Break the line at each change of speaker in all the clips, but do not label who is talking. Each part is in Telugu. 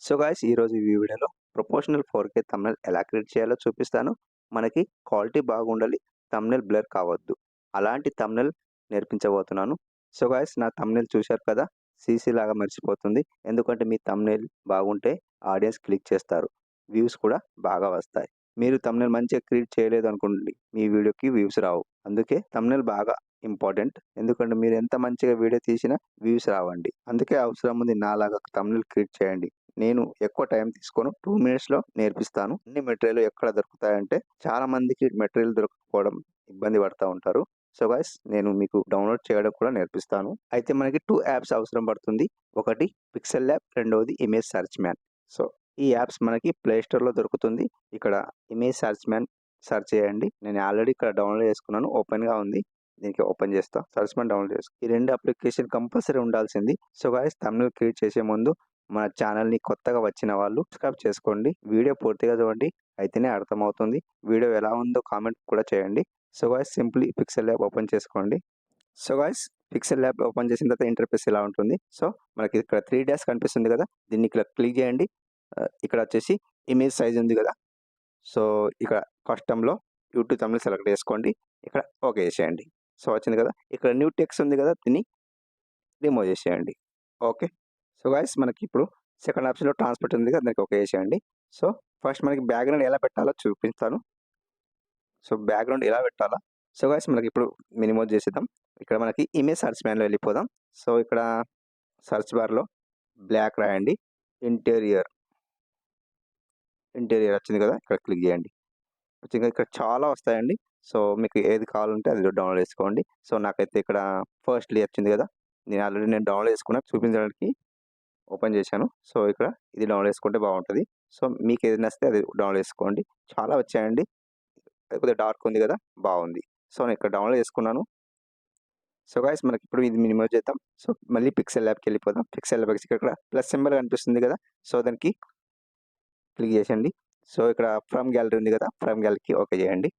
సో గాయ్స్ ఈరోజు ఈ వీడియోలో ప్రొపోర్షనల్ 4K థంబ్‌నెయిల్ ఎలా క్రియేట్ చేయాలో చూపిస్తాను. మనకి క్వాలిటీ బాగుండాలి. థంబ్‌నెయిల్ బ్లర్ కావద్దు. అలాంటి థంబ్‌నెయిల్ నేర్పించబోతున్నాను. సో గాయ్స్ నా థంబ్‌నెయిల్ చూశారు కదా! సీసీ లాగా మెరిసిపోతుంది. ఎందుకంటే మీ థంబ్‌నెయిల్ బాగుంటే ఆడియన్స్ క్లిక్ చేస్తారు. వ్యూస్ కూడా బాగా వస్తాయి. మీరు థంబ్‌నెయిల్ మంచిగా క్రియేట్ చేయలేదనుకోండి మీ వీడియోకి వ్యూస్ రావు. అందుకే థంబ్‌నెయిల్ బాగా ఇంపార్టెంట్. ఎందుకంటే మీరు ఎంత మంచిగా వీడియో తీసినా వ్యూస్ రావండి. అందుకే అవసరం ఉంది నాలాగా థంబ్‌నెయిల్ క్రియేట్ చేయండి. నేను ఎక్కువ టైం తీసుకోను. 2 మినిట్స్‌లో నేర్పిస్తాను. అన్ని మెటీరియల్ ఎక్కడ దొరుకుతాయంటే చాలా మందికి మెటీరియల్ దొరకకపోవడం ఇబ్బంది పడతా ఉంటారు. సో గైస్ నేను మీకు డౌన్‌లోడ్ చేయడం కూడా నేర్పిస్తాను. అయితే మనకి 2 యాప్స్ అవసరం పడుతుంది. ఒకటి పిక్సెల్ ల్యాబ్, రెండోది ఇమేజ్ సెర్చ్ మ్యాన్. సో ఈ యాప్స్ మనకి ప్లే స్టోర్‌లో దొరుకుతుంది. ఇక్కడ ఇమేజ్ సెర్చ్ మ్యాన్ సెర్చ్ చేయండి. నేను ఆల్రెడీ ఇక్కడ డౌన్‌లోడ్ చేసుకున్నాను. ఓపెన్‌గా ఉంది. దీనికి ఓపెన్ చేస్తా. సెర్చ్ మ్యాన్ డౌన్‌లోడ్ చేసుకో. ఈ 2 అప్లికేషన్ కంపల్సరీ ఉండాల్సింది. సో గైస్ థంబ్‌నెయిల్ క్రియేట్ చేసే ముందు మన ఛానల్‌ని కొత్తగా వచ్చిన వాళ్ళు సబ్స్క్రైబ్ చేసుకోండి. వీడియో పూర్తిగా చూడండి. అయితేనే అర్థమవుతుంది. వీడియో ఎలా ఉందో కామెంట్ కూడా చేయండి. So guys simply Pixel Lab open చేసుకోండి. So guys Pixel Lab open చేసిన తర్వాత ఇంటర్ఫేస్ ఇలా ఉంటుంది. సో మనకి ఇక్కడ 3 డాష్ కనిపిస్తుంది కదా! దీన్ని ఇక్కడ క్లిక్ చేయండి. ఇక్కడ వచ్చేసి ఇమేజ్ సైజ్ ఉంది కదా! సో ఇక్కడ కస్టమ్‌లో యూట్యూబ్ థంబ్‌నెయిల్ సెలెక్ట్ చేసుకోండి. ఇక్కడ ఓకే చేసేయండి. సో వచ్చింది కదా! ఇక్కడ న్యూ టెక్స్ట్ ఉంది కదా! దీన్ని రిమూవ్ చేసేయండి. ఓకే. సో గైస్ మనకి ఇప్పుడు సెకండ్ ఆప్షన్‌లో ట్రాన్స్‌పేట్ ఉంది కదా! దానికి ఓకే చేసేయండి. సో ఫస్ట్ మనకి బ్యాక్‌గ్రౌండ్ ఎలా పెట్టాలో చూపిస్తాను. సో బ్యాక్‌గ్రౌండ్ ఎలా పెట్టాలా? సో గైస్ మనకి ఇప్పుడు మినిమైజ్ చేసేద్దాం. ఇక్కడ మనకి ఇమేజ్ సెర్చ్ మ్యాన్‌లో వెళ్ళిపోదాం. సో ఇక్కడ సెర్చ్ బార్‌లో బ్లాక్ రాయండి. ఇంటీరియర్, ఇంటీరియర్ వచ్చింది కదా! ఇక్కడ క్లిక్ చేయండి. వచ్చింది కదా! ఇక్కడ చాలా వస్తాయండి. సో మీకు ఏది కావాలంటే అది డౌన్‌లోడ్ చేసుకోండి. సో నాకైతే ఇక్కడ ఫస్ట్‌లీ వచ్చింది కదా! నేను డౌన్‌లోడ్ చేసుకున్నా చూపించడానికి ఓపెన్ చేశాను. సో ఇక్కడ ఇది డౌన్‌లోడ్ చేసుకుంటే బాగుంటది. సో మీకేది నచ్చితే అది డౌన్‌లోడ్ చేసుకోండి. చాలా వచ్చాయండి. కొద్దిగా డార్క్ ఉంది కదా! బాగుంది. సో నేను ఇక్కడ డౌన్‌లోడ్ చేసుకున్నాను. సో గైస్ మనకిప్పుడు ఇది మినిమైజ్ చేద్దాం. సో మళ్ళీ పిక్సెల్ ల్యాబ్‌కి వెళ్ళిపోదాం. పిక్సెల్ ల్యాబ్‌కి ఇక్కడ ప్లస్ సింబల్ కనిపిస్తుంది కదా! సో దానికి క్లిక్ చేసేయండి. సో ఇక్కడ ఫ్రమ్ గ్యాలరీ ఉంది కదా! ఫ్రమ్ గ్యాలరీకి ఓకే చేయండి.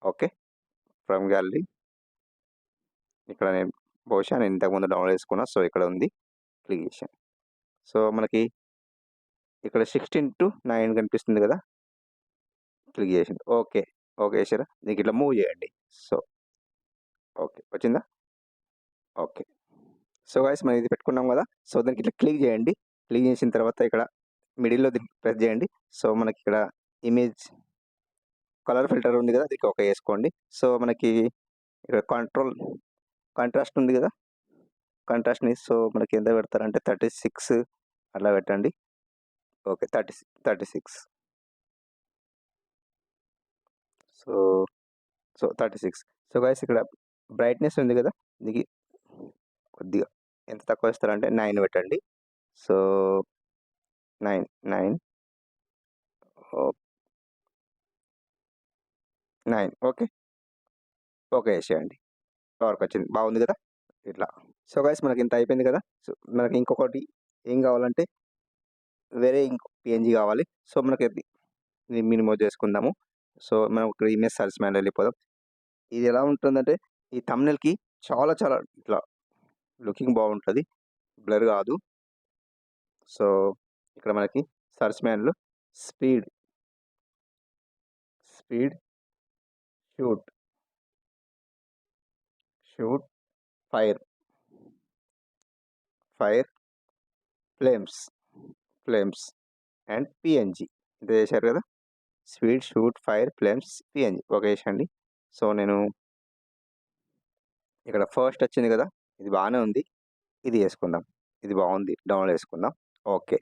ఓకే. ఫ్రమ్ గ్యాలరీ ఇక్కడ బహుశా నేను ఇంతకుముందు డౌన్‌లోడ్ చేసుకున్నా. సో ఇక్కడ ఉంది. క్లిక్ చేశాను. సో మనకి ఇక్కడ 16:9 కనిపిస్తుంది కదా! క్లిక్ చేసింది. ఓకే. ఓకే చేసారా? దీనికి ఇట్లా మూవ్ చేయండి. So okay. వచ్చిందా? ఓకే. సో గైస్ మనం ఇది పెట్టుకున్నాం కదా! సో దానికి ఇట్లా క్లిక్ చేయండి. క్లిక్ చేసిన తర్వాత ఇక్కడ మిడిల్‌లో దీన్ని ప్రెస్ చేయండి. సో మనకి ఇక్కడ ఇమేజ్ కలర్ ఫిల్టర్ ఉంది కదా! దీనికి ఓకే చేసుకోండి. సో మనకి ఇక్కడ కాంట్రాస్ట్ ఉంది కదా! కాంట్రాస్ట్‌ని సో మనకి ఎంత పెడతారంటే 36 అట్లా పెట్టండి. Okay. 36 so, so 36 so guys ఇక్కడ బ్రైట్‌నెస్ ఉంది కదా! దీనికి కొద్దిగా ఎంత తక్కువ ఇస్తారంటే 9 పెట్టండి. సో 9 ఓహ్! 9 ఓకే. ఓకే చేసేయండి. వర్కొచ్చింది. బాగుంది కదా! ఇట్లా. సో గైస్ మనకి ఇంత అయిపోయింది కదా! సో మనకి ఇంకొకటి ఏం కావాలంటే వేరే ఇంకో పీఎన్‌జీ కావాలి. సో మనకి ఇది మినిమైజ్ చేసుకుందాము. సో మనం ఇక్కడ ఇమేజ్ సెర్చ్ మ్యాన్‌లో వెళ్ళిపోదాం. ఇది ఎలా ఉంటుందంటే ఈ థంబ్‌నెయిల్‌కి చాలా చాలా ఇట్లా లుకింగ్ బాగుంటది. బ్లర్ కాదు. సో ఇక్కడ మనకి సెర్చ్ మ్యాన్‌లో speed, speed, shoot, shoot, fire, fire, flames, flames and PNG ఇంత చేశారు కదా! Speed, shoot, fire, flames, PNG okay చేసేయండి. సో నేను ఇక్కడ ఫస్ట్ వచ్చింది కదా! ఇది బానే ఉంది. ఇది చేసుకుందాం. ఇది బాగుంది. డౌన్‌లోడ్ చేసుకుందాం. ఓకే.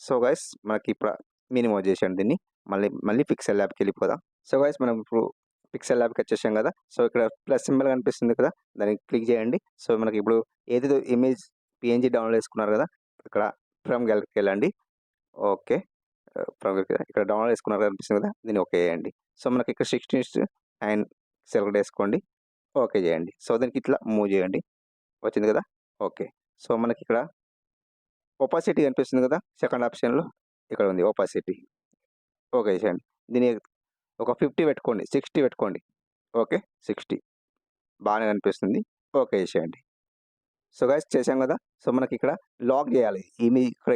సో గైస్ మనకి ఇప్పుడు మినిమైజ్ చేసేయండి దీన్ని. మళ్ళీ పిక్సెల్ ల్యాబ్‌కి వెళ్ళిపోదాం. సో గైస్ మనం ఇప్పుడు పిక్సెల్ ల్యాబ్‌కి వచ్చేసాం కదా! సో ఇక్కడ ప్లస్ సింబల్ కనిపిస్తుంది కదా! దాన్ని క్లిక్ చేయండి. సో మనకి ఇప్పుడు ఏదేదో ఇమేజ్ పీఎన్‌జీ డౌన్‌లోడ్ చేసుకున్నారు కదా! ఇక్కడ ఫ్రమ్ గ్యాలరీకి వెళ్ళండి. ఓకే. ఫ్రమ్ ఇక్కడ డౌన్‌లోడ్ చేసుకున్నారు కనిపిస్తుంది కదా! దీన్ని ఓకే చేయండి. సో మనకి ఇక్కడ 16:9 సెలెక్ట్ చేసుకోండి. ఓకే చేయండి. సో దానికి ఇట్లా మూవ్ చేయండి. వచ్చింది కదా! ఓకే. సో మనకిక్కడ ఒపాసిటీ కనిపిస్తుంది కదా! సెకండ్ ఆప్షన్‌లో ఇక్కడ ఉంది ఒపాసిటీ. ఓకే చేసేయండి. దీన్ని ఒక 50 పెట్టుకోండి. 60 పెట్టుకోండి. ఓకే. 60 బానే కనిపిస్తుంది. ఓకే చేసేయండి. సో గైస్ చేసాం కదా. సో మనకి ఇక్కడ లాక్ చేయాలి.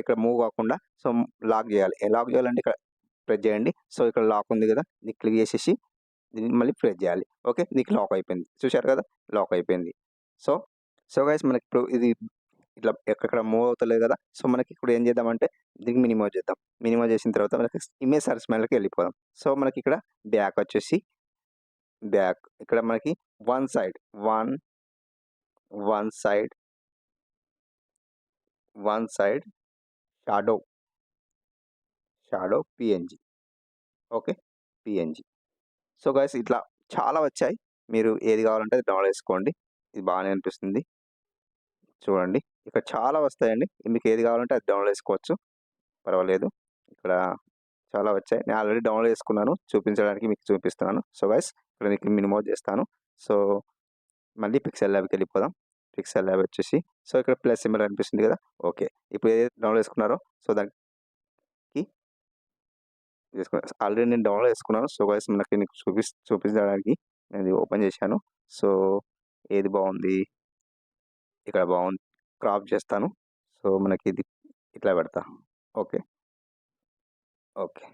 ఇక్కడ మూవ్ కాకుండా సో లాక్ చేయాలి. లాక్ చేయాలంటే ఇక్కడ ప్రెస్ చేయండి. సో ఇక్కడ లాక్ ఉంది కదా, ఇది క్లిక్ చేసేసి దీన్ని మళ్ళీ ప్రెస్ చేయాలి. ఓకే, నీకు లాక్ అయిపోయింది. చూశారు కదా, లాక్ అయిపోయింది. సో సో గైస్ మనకి ఇప్పుడు ఇది ఇట్లా ఎక్కడ మూవ్ అవుతలేదు కదా. సో మనకి ఇప్పుడు ఏం చేద్దామంటే దీనికి మినిమైజ్ చేద్దాం. మినిమైజ్ చేసిన తర్వాత మనకి ఇమేజ్ సర్చ్ మెనూకి వెళ్ళిపోదాం. సో మనకి ఇక్కడ బ్యాక్ వచ్చేసి బ్యాక్ ఇక్కడ మనకి one side one side shadow PNG. Okay, PNG. So guys ఇట్లా చాలా వచ్చాయి. మీరు ఏది కావాలంటే అది డౌన్లోడ్ చేసుకోండి. ఇది బాగానే అనిపిస్తుంది. చూడండి ఇక్కడ చాలా వస్తాయండి. మీకు ఏది కావాలంటే అది డౌన్లోడ్ చేసుకోవచ్చు, పర్వాలేదు. ఇక్కడ చాలా వచ్చాయి. నేను ఆల్రెడీ డౌన్లోడ్ చేసుకున్నాను, చూపించడానికి మీకు చూపిస్తున్నాను. సో గైస్ ఇక్కడ మీకు మినిమైజ్ చేస్తాను. సో మళ్ళీ పిక్సెల్ ల్యాబ్కి వెళ్ళిపోదాం. పిక్సెల్ ల్యాబ్ వచ్చేసి సో ఇక్కడ ప్లస్ సింబల్ అనిపిస్తుంది కదా. ఓకే, ఇప్పుడు ఏదైతే డౌన్లోడ్ చేసుకున్నారో సో దానికి ఆల్రెడీ నేను డౌన్లోడ్ చేసుకున్నాను. సో గైస్ మనకి నీకు చూపించడానికి నేను ఇది ఓపెన్ చేశాను. సో ఏది బాగుంది, ఇక్కడ బాగుంది, క్రాప్ చేస్తాను. సో మనకి ఇది ఇట్లా పెడతా. ఓకే ఓకే,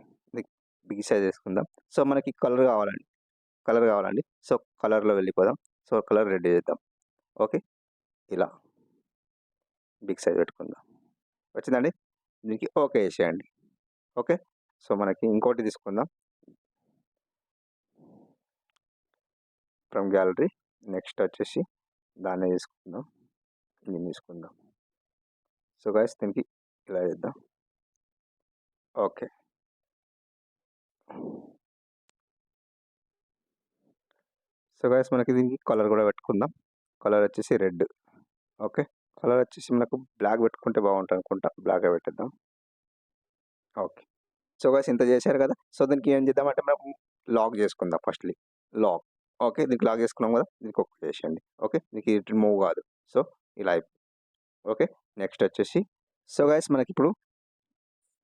బిగ్ సైజ్ చేసుకుందాం. సో మనకి కలర్ కావాలండి. సో కలర్లో వెళ్ళిపోదాం. సో కలర్ రెడీ చేద్దాం. ఓకే, ఇలా బిగ్ సైజ్ పెట్టుకుందాం. వచ్చిందండి, దీనికి ఓకే వేసేయండి. ఓకే, సో మనకి ఇంకోటి తీసుకుందాం ఫ్రమ్ గ్యాలరీ. నెక్స్ట్ వచ్చేసి దాన్ని తీసుకుందాం, దీన్ని తీసుకుందాం. సో గైస్ దీనికి ఇలా చేద్దాం. ఓకే, సో గైస్ మనకి దీనికి కలర్ కూడా పెట్టుకుందాం. కలర్ వచ్చేసి రెడ్. ఓకే, కలర్ వచ్చేసి మనకు బ్లాక్ పెట్టుకుంటే బాగుంటుంది అనుకుంటా. బ్లాక్ పెట్టేద్దాం. ఓకే, సో గైస్ ఇంత చేశారు కదా. సో దీనికి ఏం చేద్దామంటే మనం లాక్ చేసుకుందాం ఫస్ట్లీ. లాక్. ఓకే, దీనికి లాక్ చేసుకున్నాం కదా, దీనికి ఓకే చేసేయండి. ఓకే, దీనికి ఇటు మూవ్ కాదు. సో ఇలా ఓకే, నెక్స్ట్ వచ్చేసి సో గైస్ మనకి ఇప్పుడు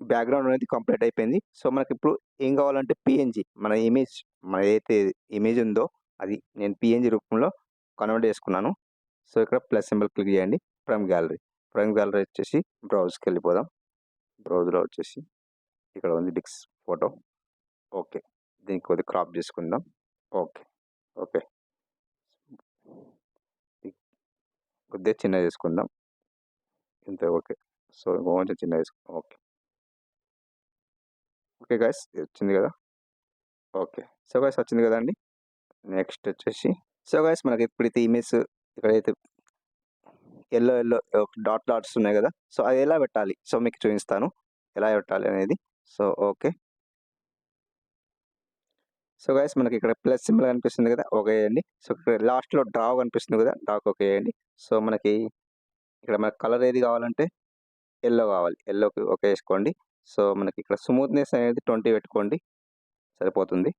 బ్యాక్గ్రౌండ్ అనేది కంప్లీట్ అయిపోయింది. సో మనకి ఇప్పుడు ఏం కావాలంటే పిఎన్జి, మన ఏదైతే ఇమేజ్ ఉందో అది నేను పిఎన్జి రూపంలో కన్వర్ట్ చేసుకున్నాను. సో ఇక్కడ ప్లస్ సింబల్ క్లిక్ చేయండి. ఫ్రమ్ గ్యాలరీ వచ్చేసి బ్రౌజ్కి వెళ్ళిపోదాం. బ్రౌజ్లో వచ్చేసి ఇక్కడ ఉంది డిక్స్ ఫోటో. ఓకే, దీనికి కొద్దిగా క్రాప్ చేసుకుందాం. ఓకే ఓకే, కొద్దిగా చిన్న చేసుకుందాం. ఇంత ఓకే. సో కొంచెం చిన్న చేసుకుందాం. ఓకే ఓకే గైస్, వచ్చింది కదా. ఓకే, సో గైస్ వచ్చింది కదండి. నెక్స్ట్ వచ్చేసి సో గైస్ మనకి ఇప్పుడైతే ఇమేజ్ ఇక్కడైతే ఎల్లో డాట్స్ ఉన్నాయి కదా. సో అది ఎలా పెట్టాలి, సో మీకు చూపిస్తాను ఎలా పెట్టాలి అనేది. సో ఓకే, సో గైస్ మనకి ఇక్కడ ప్లస్ సింబల్ కనిపిస్తుంది కదా, ఓకే వేయండి. సో ఇక్కడ లాస్ట్లో డ్రా కనిపిస్తుంది కదా, డ్రాక్ ఓకే వేయండి. సో మనకి ఇక్కడ మనకి కలర్ ఏది కావాలంటే ఎల్లో కావాలి, ఎల్లోకి ఓకే వేసుకోండి. సో మనకి ఇక్కడ స్మూత్నెస్ అనేది 20 పెట్టుకోండి, సరిపోతుంది.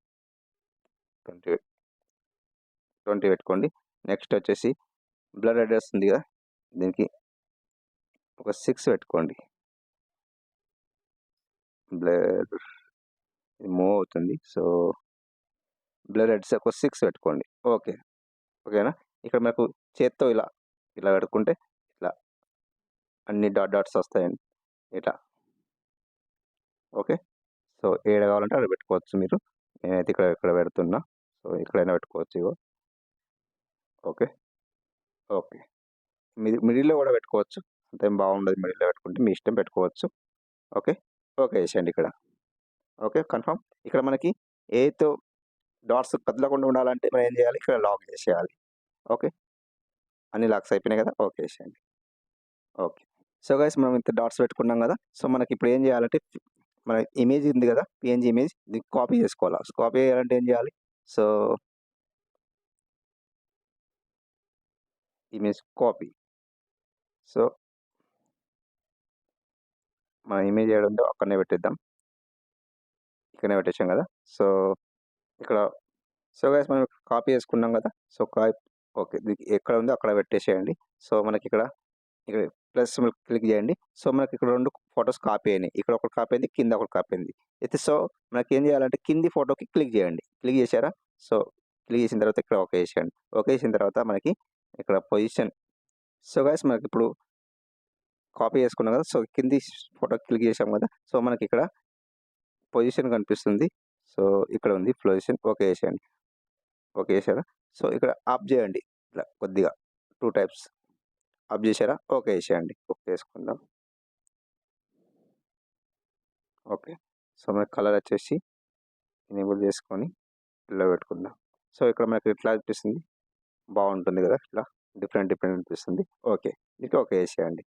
20 పెట్టుకోండి. నెక్స్ట్ వచ్చేసి బ్లర్ అడ్రస్ ఉంది కదా, దీనికి ఒక 6 పెట్టుకోండి. బ్లర్ మూవ్ అవుతుంది. సో బ్లర్ అడ్రస్ ఒక 6 పెట్టుకోండి. ఓకే ఓకేనా. ఇక్కడ మనకు చేత్తో ఇలా పెట్టుకుంటే ఇట్లా అన్ని డాట్స్ వస్తాయండి ఇట్లా. ఓకే, సో ఏడ కావాలంటే అక్కడ పెట్టుకోవచ్చు మీరు. నేనైతే ఇక్కడ పెడుతున్నా. సో ఎక్కడైనా పెట్టుకోవచ్చు. ఇగో ఓకే ఓకే, మిడిల్లో కూడా పెట్టుకోవచ్చు, అంతేం బాగుండదు. మిడిల్లో పెట్టుకుంటే మీ ఇష్టం, పెట్టుకోవచ్చు. ఓకే ఓకే వేసేయండి ఇక్కడ. Okay confirm. ఇక్కడ మనకి ఏతో డాట్స్ కదలకుండా ఉండాలంటే మనం ఏం చేయాలి, ఇక్కడ లాక్ చేసేయాలి. ఓకే, అన్ని లాక్స్ అయిపోయినాయి కదా, ఓకే వేసేయండి. ఓకే, సో గైస్ మనం ఇంత డాట్స్ పెట్టుకున్నాం కదా. సో మనకి ఇప్పుడు ఏం చేయాలంటే మన ఇమేజ్ ఉంది కదా, పిఎన్జి ఇమేజ్, దీన్ని కాపీ చేసుకోవాలి. కాపీ చేయాలంటే ఏం చేయాలి, సో ఇమేజ్ కాపీ. సో మన ఇమేజ్ ఏడు ఉందో అక్కడనే పెట్టేద్దాం. ఇక్కడనే పెట్టేసాం కదా. సో ఇక్కడ సో గైస్ మనం కాపీ చేసుకున్నాం కదా. సో ఓకే, ఎక్కడ ఉందో అక్కడ పెట్టేసేయండి. సో మనకి ఇక్కడ ప్లస్ క్లిక్ చేయండి. సో మనకి ఇక్కడ 2 ఫొటోస్ కాపీ అయినాయి. ఇక్కడ ఒకటి కాపీ అయింది, కింద ఒకటి కాపీ అయింది అయితే. సో మనకి ఏం చేయాలంటే కింది ఫోటోకి క్లిక్ చేయండి. క్లిక్ చేశారా, సో క్లిక్ చేసిన తర్వాత ఇక్కడ ఓకే చేసేయండి. ఓకే చేసిన తర్వాత మనకి ఇక్కడ పొజిషన్ సో గైస్ మనకిప్పుడు కాపీ చేసుకున్నాం కదా. సో కింది ఫోటో క్లిక్ చేసాం కదా. సో మనకి ఇక్కడ పొజిషన్ కనిపిస్తుంది. సో ఇక్కడ ఉంది పొజిషన్. ఓకే చేసేయండి. ఓకే చేశారా? సో ఇక్కడ ఆఫ్ చేయండి. ఇట్లా కొద్దిగా 2 టైప్స్ ఆఫ్ చేశారా? ఓకే చేసేయండి. ఓకే చేసుకుందాం. ఓకే. సో మనకి కలర్ వచ్చేసి ఎనేబుల్ చేసుకొని ఇలా పెట్టుకుందాం. సో ఇక్కడ మనకి ఇట్లా అనిపిస్తుంది. బాగుంటుంది కదా. ఇట్లా డిఫరెంట్ అనిపిస్తుంది. ఓకే. మీకు ఓకే చేసేయండి.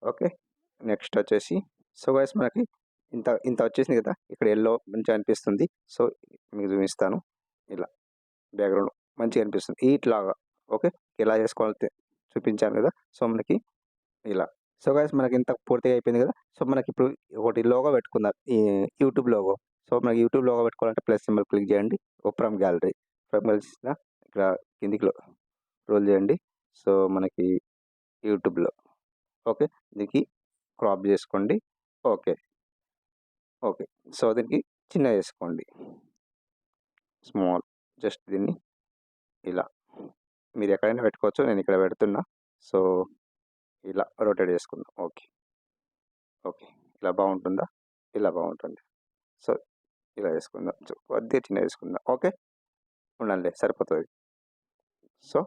ఓకే. నెక్స్ట్ వచ్చేసి సో గైస్ మనకి ఇంత ఇంత వచ్చేసింది కదా. ఇక్కడ యెల్లో మంచిగా అనిపిస్తుంది. సో మీకు చూపిస్తాను. ఇలా బ్యాక్‌గ్రౌండ్ మంచిగా అనిపిస్తుంది. ఇట్లాగా ఓకే. ఎలా చేసుకోవాలో చూపించాను కదా. సో మనకి ఇలా. సో గైస్ మనకి ఇంత పూర్తిగా అయిపోయింది కదా. సో మనకిప్పుడు ఒకటి లోగో పెట్టుకుందాం. ఈ యూట్యూబ్ లోగో. సో మనకి యూట్యూబ్ లోగో పెట్టుకోవాలంటే ప్లస్ సింబల్ క్లిక్ చేయండి. From gallery. ఫ్రమ్ గ్యాలరీస్‌లో ఇక్కడ కిందికి స్క్రోల్ చేయండి. సో మనకి యూట్యూబ్‌లో ఓకే. దీనికి క్రాప్ చేసుకోండి. ఓకే. ఓకే. సో దీనికి చిన్నగా చేసుకోండి. స్మాల్ జస్ట్ దీన్ని ఇలా. మీరు ఎక్కడైనా పెట్టుకోవచ్చు. నేను ఇక్కడ పెడుతున్నా. సో ఇలా రొటేట్ చేసుకుందాం. ఓకే. ఓకే. ఇలా బాగుంటుందా? ఇలా బాగుంటుంది. సో ఇలా చేసుకుందాం. కొద్దిగా చిన్నగా చేసుకుందాం. ఓకే. ఉండండిలే సరిపోతుంది. సో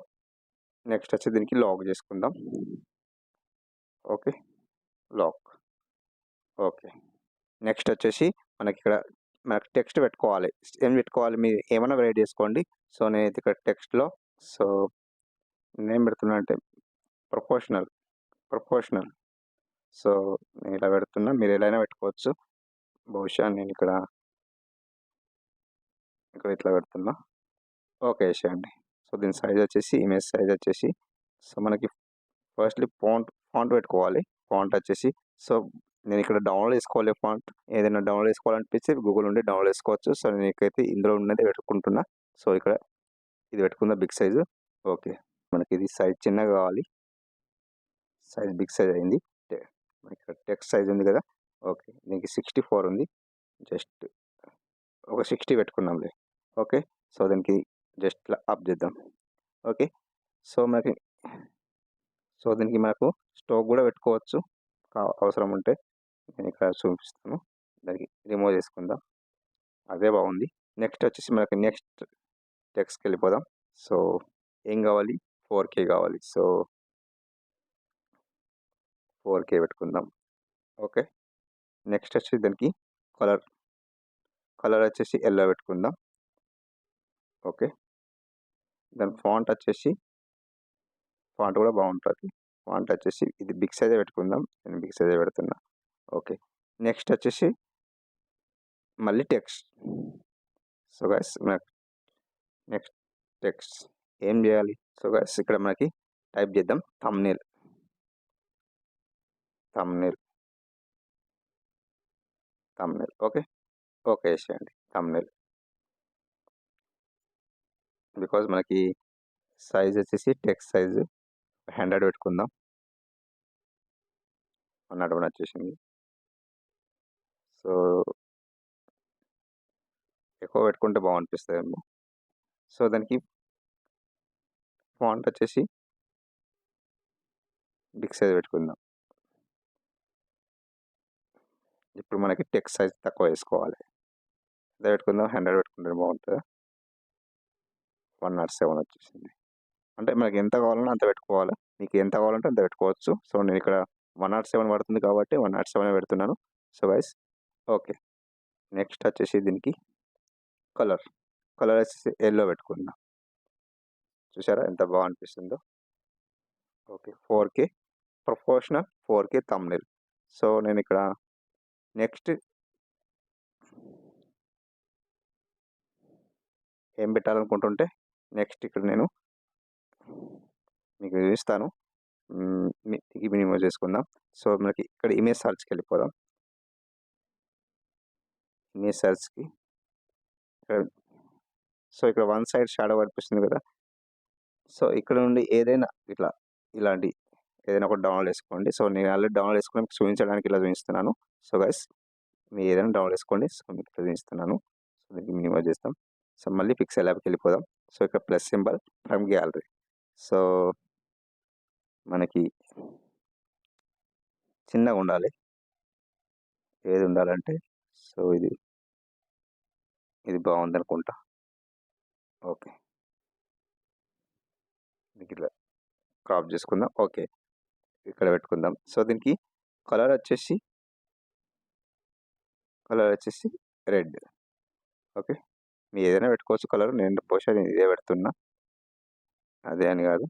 నెక్స్ట్ వచ్చి దీనికి లాక్ చేసుకుందాం. ఓకే. లాక్. ఓకే. నెక్స్ట్ వచ్చేసి మనకిక్కడ మనకు టెక్స్ట్ పెట్టుకోవాలి. ఏం పెట్టుకోవాలి? మీరు ఏమైనా వెరైటీ చేసుకోండి. సో నేనైతే ఇక్కడ టెక్స్ట్‌లో సో నేనేం పెడుతున్నా అంటే ప్రొపోర్షనల్. సో నేను ఇలా పెడుతున్నా. మీరు ఎలా అయినా పెట్టుకోవచ్చు. బహుశా నేను ఇక్కడ ఇట్లా పెడుతున్నా. ఓకే చేసేయండి. సో దీని సైజ్ వచ్చేసి ఇమేజ్ సైజ్ వచ్చేసి సో మనకి ఫస్ట్‌లీ ఫాంట్ పెట్టుకోవాలి. ఫాంట్ వచ్చేసి సో నేను ఇక్కడ డౌన్లోడ్ చేసుకోవాలి ఫాంట్. ఏదైనా డౌన్లోడ్ చేసుకోవాలనిపిస్తే గూగుల్ నుండి డౌన్లోడ్ చేసుకోవచ్చు. సో నేనైతే ఇందులో ఉన్నదే పెట్టుకుంటున్నా. సో ఇక్కడ ఇది పెట్టుకుందాం బిగ్ సైజు. ఓకే. మనకి ఇది సైజ్ చిన్నగా కావాలి. సైజ్ బిగ్ సైజ్ అయింది. మనకి ఇక్కడ టెక్స్ట్ సైజ్ ఉంది కదా. ఓకే. దీనికి 64 ఉంది. జస్ట్ ఒక 60 పెట్టుకుందాంలే. ఓకే. సో దీనికి జస్ట్ ఇట్లా అప్ చేద్దాం. ఓకే. సో దీనికి మనకు స్టోక్ కూడా పెట్టుకోవచ్చు. అవసరం ఉంటే నేను ఇక్కడ చూపిస్తాను. దానికి రిమూవ్ చేసుకుందాం. అదే బాగుంది. నెక్స్ట్ వచ్చేసి మనకి నెక్స్ట్ టెక్స్ట్‌కి వెళ్ళిపోదాం. సో ఏం కావాలి? 4K కావాలి. సో 4K పెట్టుకుందాం. ఓకే. నెక్స్ట్ వచ్చి దానికి కలర్ వచ్చేసి యెల్లో పెట్టుకుందాం. ఓకే. దాని ఫాంట్ కూడా బాగుంటుంది. ఫాంట్ వచ్చేసి ఇది బిగ్ సైజే పెట్టుకుందాం. నేను బిగ్ సైజే పెడుతున్నా. ఓకే. నెక్స్ట్ వచ్చేసి మళ్ళీ టెక్స్ట్. సో గైస్ మనకి నెక్స్ట్ టెక్స్ట్ ఏం చేయాలి? సో గైస్ ఇక్కడ మనకి టైప్ చేద్దాం థంబ్‌నెయిల్. ఓకే. ఓకే చేసేయండి. థంబ్‌నెయిల్. బికాజ్ మనకి సైజ్ వచ్చేసి టెక్స్ట్ సైజు 100 పెట్టుకుందాం. 101 వచ్చేసింది. సో ఎక్కువ పెట్టుకుంటే బాగనిపిస్తదేమో. సో దానికి ఫాంట్ వచ్చేసి బిగ్ సైజ్ పెట్టుకుందాం. ఇప్పుడు మనకి టెక్స్ట్ సైజ్ తక్కువ వేసుకోవాలి. ఎంత పెట్టుకుందాం? 100 పెట్టుకుంటే బాగుంటుందా? 107 వచ్చేసింది. అంటే మనకి ఎంత కావాలన్నా అంత పెట్టుకోవాలి. మీకు ఎంత కావాలంటే అంత పెట్టుకోవచ్చు. సో నేను ఇక్కడ 107 పడుతుంది కాబట్టి 107 పెడుతున్నాను. So guys okay. నెక్స్ట్ వచ్చేసి దీనికి కలర్ వచ్చేసి యెల్లో పెట్టుకుందాం. చూసారా ఎంత బాగా అనిపిస్తుందో? Okay. 4K proportional 4K thumbnail. So నేను ఇక్కడ నెక్స్ట్ ఏం పెట్టాలనుకుంటుంటే నెక్స్ట్ ఇక్కడ నేను మీకు చూపిస్తాను. ఇది రిమూవ్ చేసుకుందాం. సో మనకి ఇక్కడ ఇమేజ్ సెర్చ్‌కి వెళ్ళిపోదాం. ఇమేజ్ సెర్చ్‌కి సో ఇక్కడ వన్ సైడ్ షాడో కనిపిస్తుంది కదా. సో ఇక్కడ నుండి ఏదైనా ఇలాంటి ఏదైనా ఒకటి డౌన్లోడ్ చేసుకోండి. సో నేను ఆల్రెడీ డౌన్లోడ్ చేసుకొని మీకు చూపించడానికి ఇలా చూపిస్తున్నాను. సో గైస్ మీరు ఏదైనా డౌన్లోడ్ చేసుకోండి. సో మీకు ఇట్లా చూపిస్తున్నాను. సో దీనికి మినిమైజ్ చేస్తాం. సో మళ్ళీ పిక్సెల్ యాప్‌కి వెళ్ళిపోదాం. సో ఇక్కడ plus symbol from gallery. So మనకి చిన్నగా ఉండాలి. ఏది ఉండాలంటే సో ఇది బాగుందనుకుంటా. ఓకే. ఇట్లా క్రాప్ చేసుకుందాం. ఓకే. ఇక్కడ పెట్టుకుందాం. సో దీనికి కలర్ వచ్చేసి రెడ్. ఓకే. మీరు ఏదైనా పెట్టుకోవచ్చు కలర్. నేను బహుశా నేను ఇదే పెడుతున్నా. అదే అని కాదు.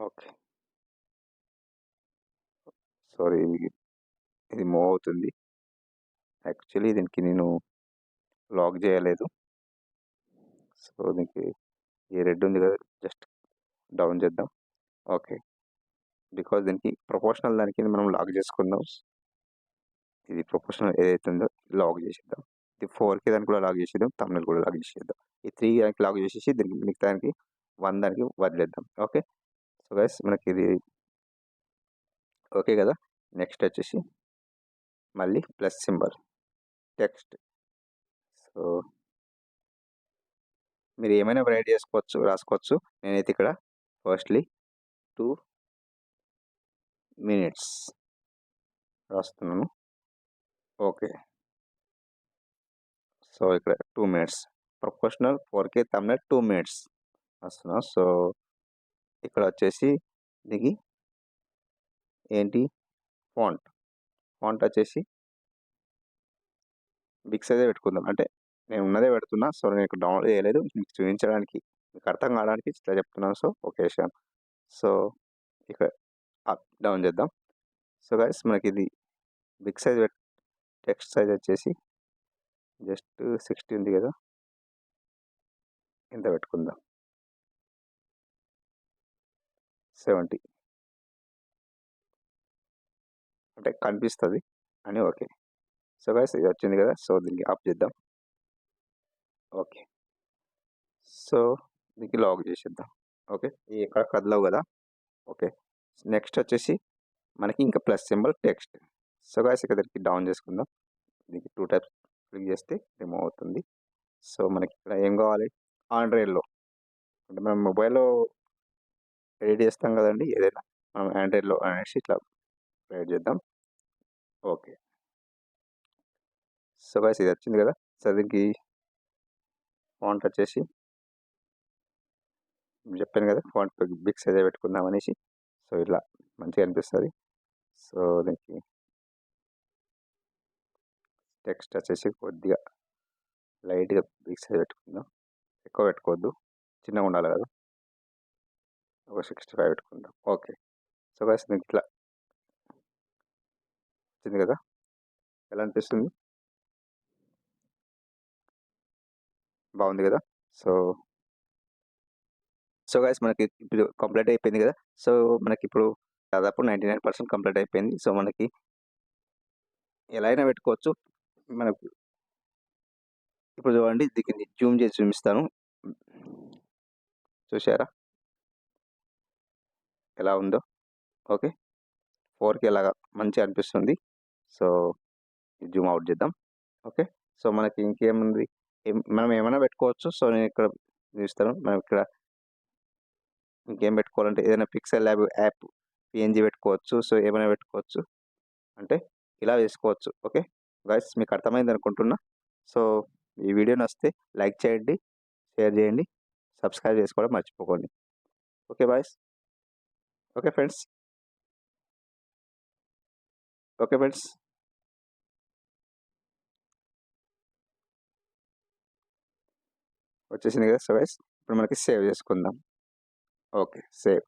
ఓకే. సారీ, ఇది మూవ్ అవుతుంది. యాక్చువల్లీ దీనికి నేను లాక్ చేయలేదు. సో దీనికి ఈ రెడ్ ఉంది కదా, జస్ట్ డౌన్ చేద్దాం. ఓకే. బికాజ్ దీనికి ప్రపోర్షనల్ దానికి మనం లాక్ చేసుకుందాం. ఇది ప్రొఫెషనల్ ఏదైతే ఉందో లాక్ చేసేద్దాం. ఇది 4కి దానికి కూడా లాక్ చేసేద్దాం. థంబ్‌నెయిల్ కూడా లాక్ చేసేద్దాం. ఈ 3 దానికి లాక్ చేసేసి దీనికి మిగతా దానికి 1 దానికి వదిలేద్దాం. ఓకే. సో గైస్ మనకి ఇది ఓకే కదా. నెక్స్ట్ వచ్చేసి మళ్ళీ ప్లస్ సింబల్ టెక్స్ట్. సో మీరు ఏమైనా రైట్ చేసుకోవచ్చు, రాసుకోవచ్చు. నేనైతే ఇక్కడ ఫస్ట్‌లీ 2 మినిట్స్ రాస్తున్నాను. ఓకే. సో ఇక్కడ 2 minutes professional 4K thumbnail 2 minutes రాస్తున్నా. సో ఇక్కడ వచ్చేసి దీనికి ఏంటి ఫాంట్. ఫాంట్ వచ్చేసి బిగ్ సైజే పెట్టుకుందాం. అంటే నేను ఉన్నదే పెడుతున్నా. సో నేను ఇక్కడ డౌన్లోడ్ చేయలేదు. మీకు చూపించడానికి, మీకు అర్థం కావడానికి ఇట్లా చెప్తున్నాను. So okay Shyam. సో ఇక్కడ అప్ డౌన్ చేద్దాం. సో గైస్ మనకి ఇది బిగ్ సైజ్ టెక్స్ట్ సైజ్ వచ్చేసి జస్ట్ 60 ఉంది కదా, ఇంత పెట్టుకుందాం. 70 అంటే కనిపిస్తుంది అని. ఓకే. సో గైస్ ఇది వచ్చింది కదా. సో దీనికి అప్ చేద్దాం. ఓకే. సో దీనికి లాక్ చేసేద్దాం. ఓకే. ఇవి ఎక్కడ కదలవు కదా. ఓకే. నెక్స్ట్ వచ్చేసి మనకి ఇంకా plus symbol text. So guys ఇక్కడ దీనికి డౌన్ చేసుకుందాం. దీనికి 2 టైప్స్ క్లిక్ చేస్తే రిమూవ్ అవుతుంది. సో మనకి ఇక్కడ ఏం కావాలి, ఆండ్రాయిడ్లో అంటే మనం మొబైల్లో ఎడిట్ చేస్తాం కదండి ఏదైనా, మనం ఆండ్రాయిడ్లో అనేసి ఇట్లా ఎడిట్ చేద్దాం. ఓకే. సో గైస్ ఇది వచ్చింది కదా. సో దీనికి ఫాంట్ వచ్చేసి చెప్పాను కదా, ఫాంట్ బిగ్ సైజ్ పెట్టుకుందాం అనేసి. సో ఇట్లా మంచిగా అనిపిస్తుంది. సో దీనికి టెక్స్ట్ వచ్చేసి కొద్దిగా లైట్గా బిగ్ సైజ్ పెట్టుకుందాం. ఎక్కువ పెట్టుకోవద్దు, చిన్నగా ఉండాలి కదా. ఒక 65 పెట్టుకుందాం. ఓకే. సో గైస్ దీనికి ఇట్లా వచ్చింది కదా. ఎలా అనిపిస్తుంది, బాగుంది కదా. సో గైస్ మనకి ఇప్పుడు కంప్లీట్ అయిపోయింది కదా. సో మనకి ఇప్పుడు దాదాపు 99% కంప్లీట్ అయిపోయింది. సో మనకి ఎలా అయినా పెట్టుకోవచ్చు. మనకు ఇప్పుడు చూడండి, దీన్ని జూమ్ చేసి చూపిస్తాను. చూసారా ఎలా ఉందో. ఓకే. 4K లాగా మంచిగా అనిపిస్తుంది. సో జూమ్ అవుట్ చేద్దాం. ఓకే. సో మనకి ఇంకేముంది, మనం ఏమైనా పెట్టుకోవచ్చు. సో నేను ఇక్కడ చూపిస్తాను. మనం ఇక్కడ ఇంకేం పెట్టుకోవాలంటే ఏదైనా పిక్సెల్ ల్యాబ్ యాప్ పిఎన్జీ పెట్టుకోవచ్చు. సో ఏమైనా పెట్టుకోవచ్చు, అంటే ఇలా వేసుకోవచ్చు. ఓకే గైస్ మీకు అర్థమైంది అనుకుంటున్నా. సో ఈ వీడియో నచ్చితే లైక్ చేయండి, షేర్ చేయండి, సబ్స్క్రైబ్ చేసుకోవడం మర్చిపోకండి. Okay boys. Okay friends. Okay friends. వచ్చేసింది కదా. సో గైస్ ఇప్పుడు మనకి సేవ్ చేసుకుందాం. Okay save.